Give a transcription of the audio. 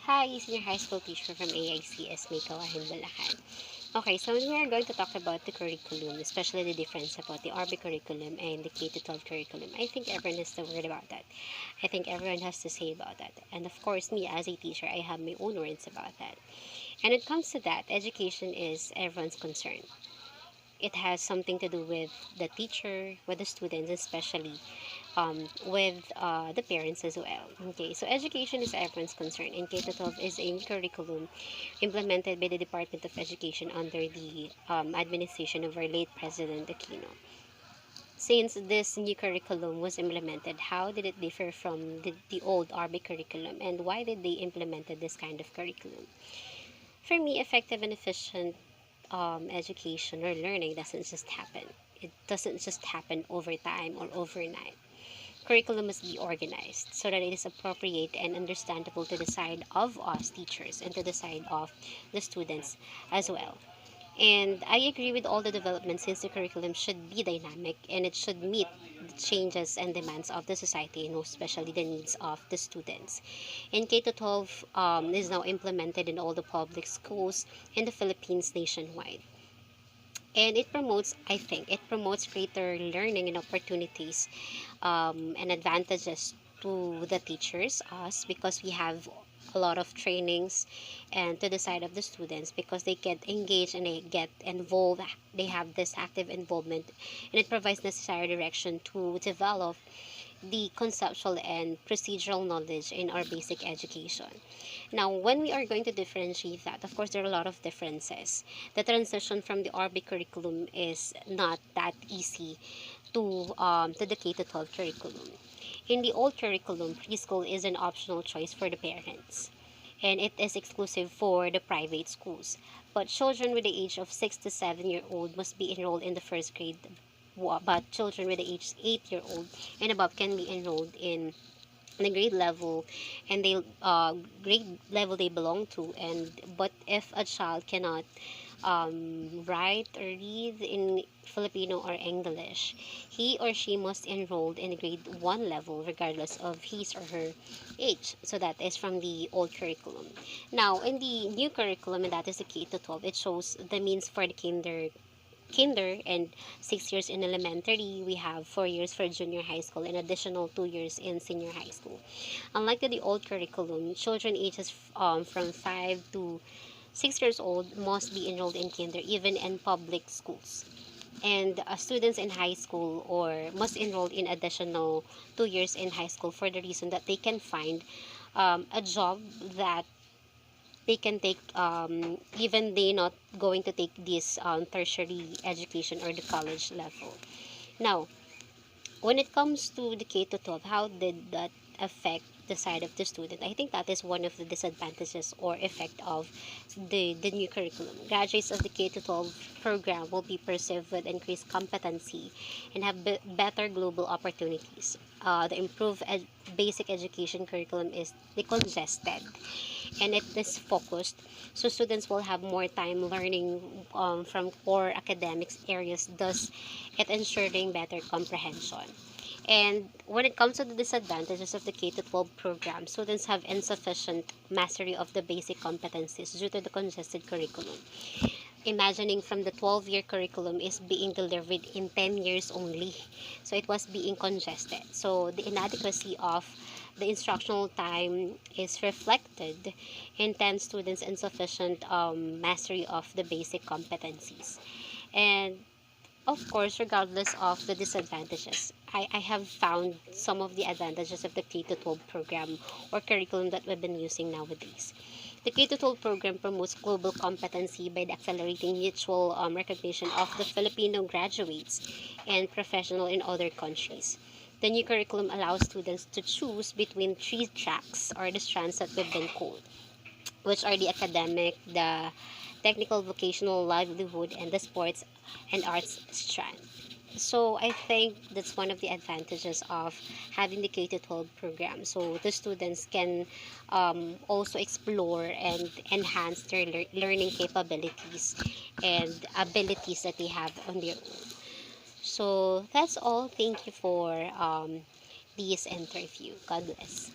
Hi, senior high school teacher from AICS, Maykawahin, Bulacan. Okay, so we are going to talk about the curriculum, especially the difference about the Rbec curriculum and the K-12 curriculum. I think everyone has the word about that. I think everyone has to say about that. And of course, me as a teacher, I have my own words about that. And when it comes to that, education is everyone's concern. It has something to do with the teacher, with the students, especially with the parents as well. Okay, so education is everyone's concern, and K-12 is a new curriculum implemented by the Department of Education under the administration of our late President Aquino. Since this new curriculum was implemented, how did it differ from the old Rbec curriculum, and why did they implemented this kind of curriculum? For me, effective and efficient education or learning doesn't just happen. It doesn't just happen over time or overnight. Curriculum must be organized so that it is appropriate and understandable to the side of us teachers and to the side of the students as well. And I agree with all the developments since the curriculum should be dynamic and it should meet the changes and demands of the society and most especially the needs of the students. And K-12 is now implemented in all the public schools in the Philippines nationwide. And it promotes, I think, it promotes greater learning and opportunities and advantages to the teachers, us, because we have a lot of trainings, and to the side of the students because they get engaged and they get involved. They have this active involvement, and it provides necessary direction to develop the conceptual and procedural knowledge in our basic education. Now, when we are going to differentiate that, of course, there are a lot of differences. The transition from the RB curriculum is not that easy to the K-12 curriculum. In the old curriculum, preschool is an optional choice for the parents, and it is exclusive for the private schools. But children with the age of 6 to 7 year old must be enrolled in the first grade, but children with the age 8 year old and above can be enrolled in the grade level and they grade level they belong to. And but if a child cannot write or read in Filipino or English, he or she must enroll in grade 1 level regardless of his or her age. So that is from the old curriculum. Now, in the new curriculum, and that is the K-12, it shows the means for the kinder and 6 years in elementary. We have 4 years for junior high school and additional 2 years in senior high school. Unlike the old curriculum, children ages from 5 to 6 years old must be enrolled in kinder even in public schools. And students in high school or must enroll in additional 2 years in high school for the reason that they can find a job that they can take even they not going to take this tertiary education or the college level. Now, when it comes to the K to 12, how did that affect the side of the student? I think that is one of the disadvantages or effect of the new curriculum. Graduates of the K to 12 program will be perceived with increased competency and have better global opportunities. The improved basic education curriculum is decongested and it is focused, so students will have more time learning from core academics areas, thus it ensuring better comprehension. And when it comes to the disadvantages of the K to 12 program, students have insufficient mastery of the basic competencies due to the congested curriculum. Imagining from the 12-year curriculum is being delivered in 10 years only. So it was being congested. So the inadequacy of the instructional time is reflected in 10 students insufficient mastery of the basic competencies. And of course, regardless of the disadvantages, I have found some of the advantages of the K to 12 program or curriculum that we've been using nowadays. The K to 12 program promotes global competency by accelerating mutual recognition of the Filipino graduates and professional in other countries. The new curriculum allows students to choose between three tracks or the strands that we've been called, which are the academic, the technical, vocational, livelihood, and the sports and arts strand. So I think that's one of the advantages of having the K to 12 program. So the students can also explore and enhance their learning capabilities and abilities that they have on their own. So that's all. Thank you for this interview. God bless.